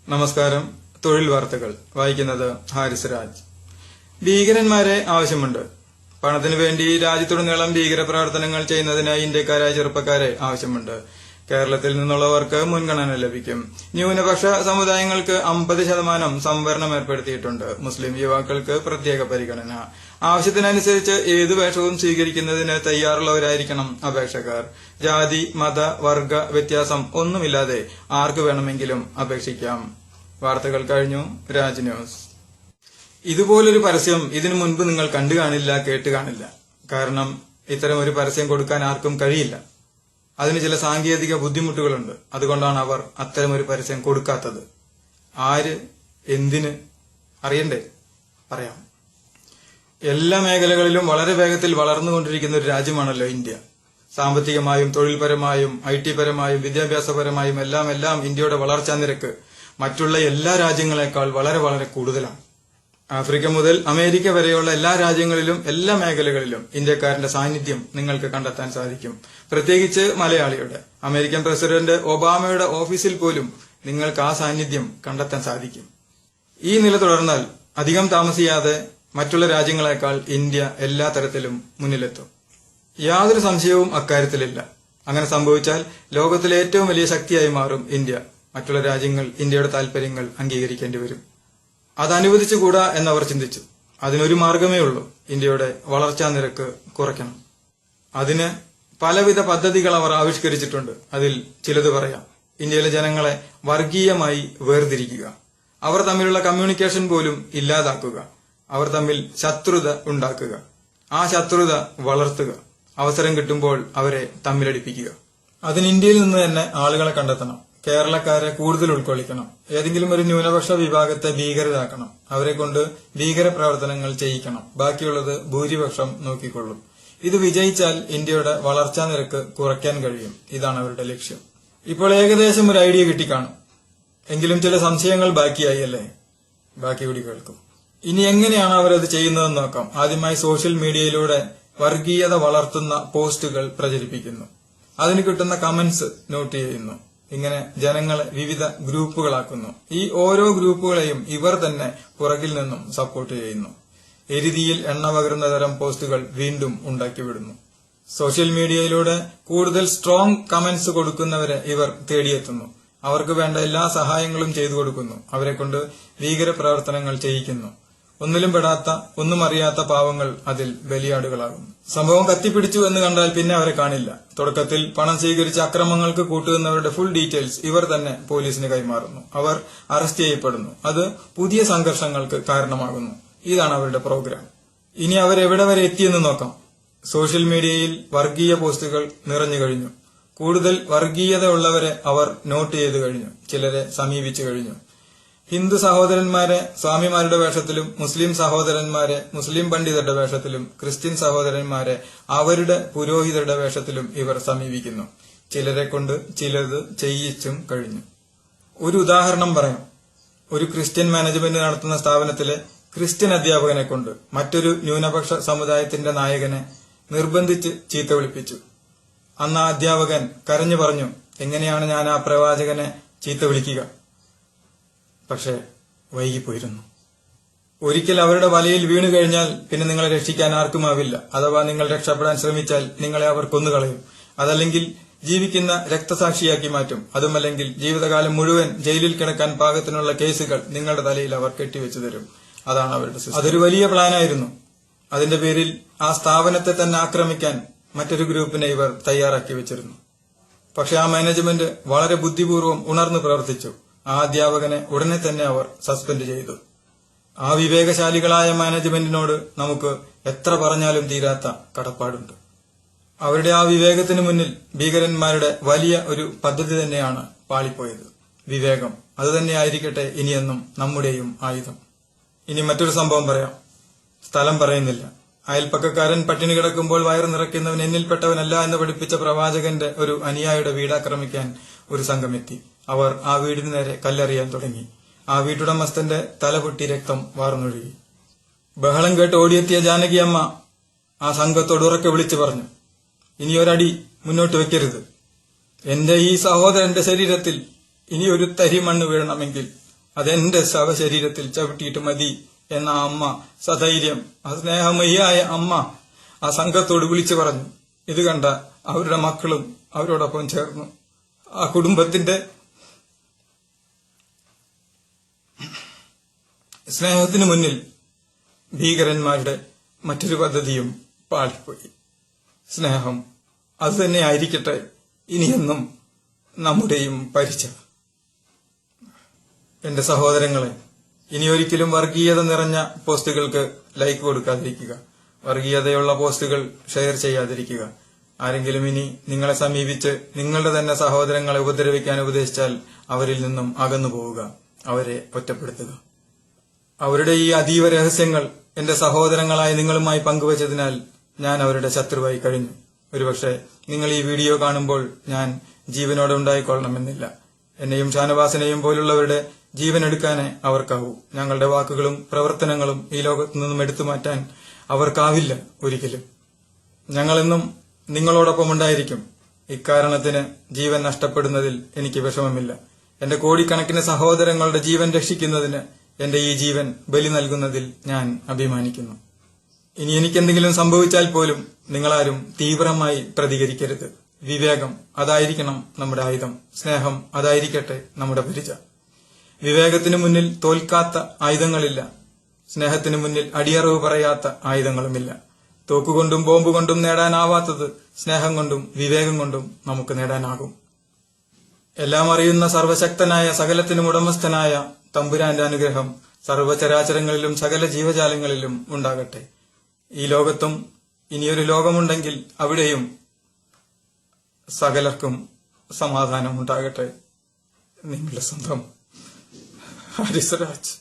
നമസ്കാരം. തൊഴിൽ വാർത്തകൾ വായിക്കുന്നത് ഹാരിസ് രാജ്. ഭീകരന്മാരെ ആവശ്യമുണ്ട്. പണത്തിനു വേണ്ടി രാജ്യത്തുടനീളം ഭീകരപ്രവർത്തനങ്ങൾ ചെയ്യുന്നതിനായി ഇന്ത്യക്കാരായ ചെറുപ്പക്കാരെ ആവശ്യമുണ്ട്. കേരളത്തിൽ നിന്നുള്ളവർക്ക് മുൻഗണന ലഭിക്കും. ന്യൂനപക്ഷ സമുദായങ്ങൾക്ക് 50% സംവരണം ഏർപ്പെടുത്തിയിട്ടുണ്ട്. മുസ്ലിം യുവാക്കൾക്ക് പ്രത്യേക പരിഗണന. ആവശ്യത്തിനനുസരിച്ച് ഏതു വേഷവും സ്വീകരിക്കുന്നതിന് തയ്യാറുള്ളവരായിരിക്കണം അപേക്ഷകർ. ജാതി, മത, വർഗ വ്യത്യാസം ഒന്നുമില്ലാതെ ആർക്ക് വേണമെങ്കിലും അപേക്ഷിക്കാം. വാർത്തകൾ കഴിഞ്ഞു. രാജ് ന്യൂസ്. ഇതുപോലൊരു പരസ്യം ഇതിനു മുൻപ് നിങ്ങൾ കണ്ടു കാണില്ല, കേട്ട് കാണില്ല. കാരണം ഇത്തരം ഒരു പരസ്യം കൊടുക്കാൻ ആർക്കും കഴിയില്ല. അതിന് ചില സാങ്കേതിക ബുദ്ധിമുട്ടുകളുണ്ട്. അതുകൊണ്ടാണ് അവർ അത്തരമൊരു പരസ്യം കൊടുക്കാത്തത്. ആര്, എന്തിന് അറിയണ്ടേ? പറയാം. എല്ലാ മേഖലകളിലും വളരെ വേഗത്തിൽ വളർന്നുകൊണ്ടിരിക്കുന്ന ഒരു രാജ്യമാണല്ലോ ഇന്ത്യ. സാമ്പത്തികമായും തൊഴിൽപരമായും IT പരമായും വിദ്യാഭ്യാസപരമായും എല്ലാം ഇന്ത്യയുടെ വളർച്ചാ നിരക്ക് മറ്റുള്ള എല്ലാ രാജ്യങ്ങളെക്കാൾ വളരെ വളരെ കൂടുതലാണ്. ആഫ്രിക്ക മുതൽ അമേരിക്ക വരെയുള്ള എല്ലാ രാജ്യങ്ങളിലും എല്ലാ മേഖലകളിലും ഇന്ത്യക്കാരന്റെ സാന്നിധ്യം നിങ്ങൾക്ക് കണ്ടെത്താൻ സാധിക്കും. പ്രത്യേകിച്ച് മലയാളിയുടെ. അമേരിക്കൻ പ്രസിഡന്റ് ഒബാമയുടെ ഓഫീസിൽ പോലും നിങ്ങൾക്ക് ആ സാന്നിധ്യം കണ്ടെത്താൻ സാധിക്കും. ഈ നില തുടർന്നാൽ അധികം താമസിയാതെ മറ്റുള്ള രാജ്യങ്ങളെക്കാൾ ഇന്ത്യ എല്ലാ തരത്തിലും മുന്നിലെത്തും. യാതൊരു സംശയവും അക്കാര്യത്തിലില്ല. അങ്ങനെ സംഭവിച്ചാൽ ലോകത്തിലെ ഏറ്റവും വലിയ ശക്തിയായി മാറും ഇന്ത്യ. മറ്റുള്ള രാജ്യങ്ങൾ ഇന്ത്യയുടെ താൽപര്യങ്ങൾ അംഗീകരിക്കേണ്ടി വരും. അത് അനുവദിച്ചുകൂടാ എന്നവർ ചിന്തിച്ചു. അതിനൊരു മാർഗമേ ഉള്ളൂ. ഇന്ത്യയുടെ വളർച്ചാ നിരക്ക് കുറയ്ക്കണം. അതിന് പലവിധ പദ്ധതികൾ അവർ ആവിഷ്കരിച്ചിട്ടുണ്ട്. അതിൽ ചിലത് പറയാം. ഇന്ത്യയിലെ ജനങ്ങളെ വർഗീയമായി വേർതിരിക്കുക, അവർ തമ്മിലുള്ള കമ്മ്യൂണിക്കേഷൻ പോലും ഇല്ലാതാക്കുക, അവർ തമ്മിൽ ശത്രുത ഉണ്ടാക്കുക, ആ ശത്രുത വളർത്തുക, അവസരം കിട്ടുമ്പോൾ അവരെ തമ്മിലടിപ്പിക്കുക. അതിന് ഇന്ത്യയിൽ നിന്ന് തന്നെ ആളുകളെ കണ്ടെത്തണം. കേരളക്കാരെ കൂടുതൽ ഉൾക്കൊള്ളിക്കണം. ഏതെങ്കിലും ഒരു ന്യൂനപക്ഷ വിഭാഗത്തെ ഭീകരരാക്കണം. അവരെ കൊണ്ട് ഭീകര പ്രവർത്തനങ്ങൾ ചെയ്യിക്കണം. ബാക്കിയുള്ളത് ഭൂരിപക്ഷം നോക്കിക്കൊള്ളും. ഇത് വിജയിച്ചാൽ ഇന്ത്യയുടെ വളർച്ചാ നിരക്ക് കുറയ്ക്കാൻ കഴിയും. ഇതാണ് അവരുടെ ലക്ഷ്യം. ഇപ്പോൾ ഏകദേശം ഒരു ഐഡിയ കിട്ടിക്കാണും. എങ്കിലും ചില സംശയങ്ങൾ ബാക്കിയായി അല്ലേ? ബാക്കി കൂടി കേൾക്കും. ഇനി എങ്ങനെയാണ് അവരത് ചെയ്യുന്നതെന്ന് നോക്കാം. ആദ്യമായി സോഷ്യൽ മീഡിയയിലൂടെ വർഗീയത വളർത്തുന്ന പോസ്റ്റുകൾ പ്രചരിപ്പിക്കുന്നു. അതിന് കിട്ടുന്ന കമന്റ്സ് നോട്ട് ചെയ്യുന്നു. ഇങ്ങനെ ജനങ്ങളെ വിവിധ ഗ്രൂപ്പുകളാക്കുന്നു. ഈ ഓരോ ഗ്രൂപ്പുകളെയും ഇവർ തന്നെ പുറകിൽ നിന്നും സപ്പോർട്ട് ചെയ്യുന്നു. എരുതിയിൽ എണ്ണ പകരുന്ന തരം പോസ്റ്റുകൾ വീണ്ടും ഉണ്ടാക്കിവിടുന്നു. സോഷ്യൽ മീഡിയയിലൂടെ കൂടുതൽ സ്ട്രോങ് കമന്റ്സ് കൊടുക്കുന്നവരെ ഇവർ തേടിയെത്തുന്നു. അവർക്ക് വേണ്ട എല്ലാ സഹായങ്ങളും ചെയ്തു കൊടുക്കുന്നു. അവരെ കൊണ്ട് ഭീകര പ്രവർത്തനങ്ങൾ ചെയ്യിക്കുന്നു. ഒന്നിലും പെടാത്ത, ഒന്നും അറിയാത്ത പാവങ്ങൾ അതിൽ ബലിയാടുകളാകുന്നു. സംഭവം കത്തിപ്പിടിച്ചു എന്ന് കണ്ടാൽ പിന്നെ അവരെ കാണില്ല. തുടക്കത്തിൽ പണം സ്വീകരിച്ച അക്രമങ്ങൾക്ക് കൂട്ടുന്നവരുടെ ഫുൾ ഡീറ്റെയിൽസ് ഇവർ തന്നെ പോലീസിന് കൈമാറുന്നു. അവർ അറസ്റ്റ് ചെയ്യപ്പെടുന്നു. അത് പുതിയ സംഘർഷങ്ങൾക്ക് കാരണമാകുന്നു. ഇതാണ് അവരുടെ പ്രോഗ്രാം. ഇനി അവരെവിടെ വരെ എത്തിയെന്ന് നോക്കാം. സോഷ്യൽ മീഡിയയിൽ വർഗീയ പോസ്റ്റുകൾ നിറഞ്ഞു കഴിഞ്ഞു. കൂടുതൽ വർഗീയത ഉള്ളവരെ അവർ നോട്ട് ചെയ്തു കഴിഞ്ഞു. ചിലരെ സമീപിച്ചു കഴിഞ്ഞു. ഹിന്ദു സഹോദരന്മാരെ സ്വാമിമാരുടെ വേഷത്തിലും, മുസ്ലിം സഹോദരന്മാരെ മുസ്ലിം പണ്ഡിതരുടെ വേഷത്തിലും, ക്രിസ്ത്യൻ സഹോദരന്മാരെ അവരുടെ പുരോഹിതരുടെ വേഷത്തിലും ഇവർ സമീപിക്കുന്നു. ചിലരെ കൊണ്ട് ചിലത് ചെയ്യിച്ചും കഴിഞ്ഞു. ഒരു ഉദാഹരണം പറയാം. ഒരു ക്രിസ്ത്യൻ മാനേജ്മെന്റ് നടത്തുന്ന സ്ഥാപനത്തിലെ ക്രിസ്ത്യൻ അധ്യാപകനെ കൊണ്ട് മറ്റൊരു ന്യൂനപക്ഷ സമുദായത്തിന്റെ നായകനെ നിർബന്ധിച്ച് ചീത്ത വിളിപ്പിച്ചു. അന്ന് ആ അധ്യാപകൻ കരഞ്ഞു പറഞ്ഞു, എങ്ങനെയാണ് ഞാൻ ആ പ്രവാചകനെ ചീത്ത വിളിക്കുക? പക്ഷെ വൈകിപ്പോയിരുന്നു. ഒരിക്കൽ അവരുടെ വലയിൽ വീണു കഴിഞ്ഞാൽ പിന്നെ നിങ്ങളെ രക്ഷിക്കാൻ ആർക്കുമാവില്ല. അഥവാ നിങ്ങൾ രക്ഷപ്പെടാൻ ശ്രമിച്ചാൽ നിങ്ങളെ അവർ കൊന്നുകളയും. അതല്ലെങ്കിൽ ജീവിക്കുന്ന രക്തസാക്ഷിയാക്കി മാറ്റും. അതുമല്ലെങ്കിൽ ജീവിതകാലം മുഴുവൻ ജയിലിൽ കിടക്കാൻ പാകത്തിനുള്ള കേസുകൾ നിങ്ങളുടെ തലയിൽ അവർ കെട്ടിവെച്ചു തരും. അതാണ് അവരുടെ സിസ്റ്റം. അതൊരു വലിയ പ്ലാനായിരുന്നു. അതിന്റെ പേരിൽ ആ സ്ഥാപനത്തെ തന്നെ ആക്രമിക്കാൻ മറ്റൊരു ഗ്രൂപ്പിനെ ഇവർ തയ്യാറാക്കി വെച്ചിരുന്നു. പക്ഷെ ആ മാനേജ്മെന്റ് വളരെ ബുദ്ധിപൂർവ്വം ഉണർന്നു പ്രവർത്തിച്ചു. ആ അധ്യാപകനെ ഉടനെ തന്നെ അവർ സസ്പെൻഡ് ചെയ്തു. ആ വിവേകശാലികളായ മാനേജ്മെന്റിനോട് നമുക്ക് എത്ര പറഞ്ഞാലും തീരാത്ത കടപ്പാടുണ്ട്. അവരുടെ ആ വിവേകത്തിന് മുന്നിൽ ഭീകരന്മാരുടെ വലിയ ഒരു പദ്ധതി തന്നെയാണ് പാളിപ്പോയത്. വിവേകം അതുതന്നെയായിരിക്കട്ടെ ഇനിയെന്നും നമ്മുടെയും ആയുധം. ഇനി മറ്റൊരു സംഭവം പറയാം. സ്ഥലം പറയുന്നില്ല. അയൽപ്പക്കക്കാരൻ പട്ടിണി കിടക്കുമ്പോൾ വയറ് നിറയ്ക്കുന്നവൻ എന്നിൽപ്പെട്ടവനല്ല എന്ന് പഠിപ്പിച്ച പ്രവാചകന്റെ ഒരു അനുയായിയുടെ വീടാക്രമിക്കാൻ ഒരു സംഘം എത്തി. അവർ ആ വീടിന് നേരെ കല്ലെറിയാൻ തുടങ്ങി. ആ വീട്ടുടമസ്ഥന്റെ തലപൊട്ടി രക്തം വാർന്നൊഴുകി. ബഹളം കേട്ട് ഓടിയെത്തിയ ജാനകിയമ്മ ആ സംഘത്തോട് ഉറക്കെ വിളിച്ചു പറഞ്ഞു, ഇനിയൊരടി മുന്നോട്ട് വെക്കരുത്. എന്റെ ഈ സഹോദരന്റെ ശരീരത്തിൽ ഇനി ഒരു തരി മണ്ണ് വീഴണമെങ്കിൽ അതെന്റെ ശവശരീരത്തിൽ ചവിട്ടിയിട്ട് മതി എന്ന ആ അമ്മ സധൈര്യം, ആ സ്നേഹമയ്യായ അമ്മ ആ സംഘത്തോട് വിളിച്ചു പറഞ്ഞു. ഇത് കണ്ട അവരുടെ മക്കളും അവരോടൊപ്പം ചേർന്നു. ആ കുടുംബത്തിന്റെ സ്നേഹത്തിനു മുന്നിൽ ഭീകരന്മാരുടെ മറ്റൊരു പദ്ധതിയും പാളിപ്പോയി. സ്നേഹം അത് തന്നെ ആയിരിക്കട്ടെ ഇനിയെന്നും നമ്മുടെയും പരിച. എന്റെ സഹോദരങ്ങളെ, ഇനിയൊരിക്കലും വർഗീയത നിറഞ്ഞ പോസ്റ്റുകൾക്ക് ലൈക്ക് കൊടുക്കാതിരിക്കുക. വർഗീയതയുള്ള പോസ്റ്റുകൾ ഷെയർ ചെയ്യാതിരിക്കുക. ആരെങ്കിലും ഇനി നിങ്ങളെ സമീപിച്ച് നിങ്ങളുടെ തന്നെ സഹോദരങ്ങളെ ഉപദ്രവിക്കാൻ ഉപദേശിച്ചാൽ അവരിൽ നിന്നും അകന്നു പോവുക, അവരെ ഒറ്റപ്പെടുത്തുക. അവരുടെ ഈ അതീവ രഹസ്യങ്ങൾ എന്റെ സഹോദരങ്ങളായ നിങ്ങളുമായി പങ്കുവച്ചതിനാൽ ഞാൻ അവരുടെ ശത്രുവായി കഴിഞ്ഞു. ഒരുപക്ഷെ നിങ്ങൾ ഈ വീഡിയോ കാണുമ്പോൾ ഞാൻ ജീവനോടെ ഉണ്ടായിക്കൊള്ളണമെന്നില്ല. എന്നെയും ഷാനവാസിനെയും പോലുള്ളവരുടെ ജീവൻ എടുക്കാനേ അവർക്കാവൂ. ഞങ്ങളുടെ വാക്കുകളും പ്രവർത്തനങ്ങളും ഈ ലോകത്തു നിന്നും എടുത്തുമാറ്റാൻ അവർക്കാവില്ല ഒരിക്കലും. ഞങ്ങളെന്നും നിങ്ങളോടൊപ്പം ഉണ്ടായിരിക്കും. ഇക്കാരണത്തിന് ജീവൻ നഷ്ടപ്പെടുന്നതിൽ എനിക്ക് വിഷമമില്ല. എന്റെ കോടിക്കണക്കിന് സഹോദരങ്ങളുടെ ജീവൻ രക്ഷിക്കുന്നതിന് എന്റെ ഈ ജീവൻ ബലി നൽകുന്നതിൽ ഞാൻ അഭിമാനിക്കുന്നു. ഇനി എനിക്കെന്തെങ്കിലും സംഭവിച്ചാൽ പോലും നിങ്ങളാരും തീവ്രമായി പ്രതികരിക്കരുത്. വിവേകം അതായിരിക്കണം നമ്മുടെ ആയുധം. സ്നേഹം അതായിരിക്കട്ടെ നമ്മുടെ പരിച. വിവേകത്തിനു മുന്നിൽ തോൽക്കാത്ത ആയുധങ്ങളില്ല. സ്നേഹത്തിനു മുന്നിൽ അടിയറവ് പറയാത്ത ആയുധങ്ങളുമില്ല. തോക്കുകൊണ്ടും ബോംബ് കൊണ്ടും നേടാനാവാത്തത് സ്നേഹം കൊണ്ടും വിവേകം കൊണ്ടും നമുക്ക് നേടാനാകും. എല്ലാം അറിയുന്ന സർവശക്തനായ സകലത്തിനും ഉടമസ്ഥനായ തമ്പുരാന്റെ അനുഗ്രഹം സർവചരാചരങ്ങളിലും സകല ജീവജാലങ്ങളിലും ഉണ്ടാകട്ടെ. ഈ ലോകത്തും ഇനിയൊരു ലോകമുണ്ടെങ്കിൽ അവിടെയും സകലർക്കും സമാധാനം ഉണ്ടാകട്ടെ. നിങ്ങളുടെ സ്വന്തം ഹാരിസ് രാജ്.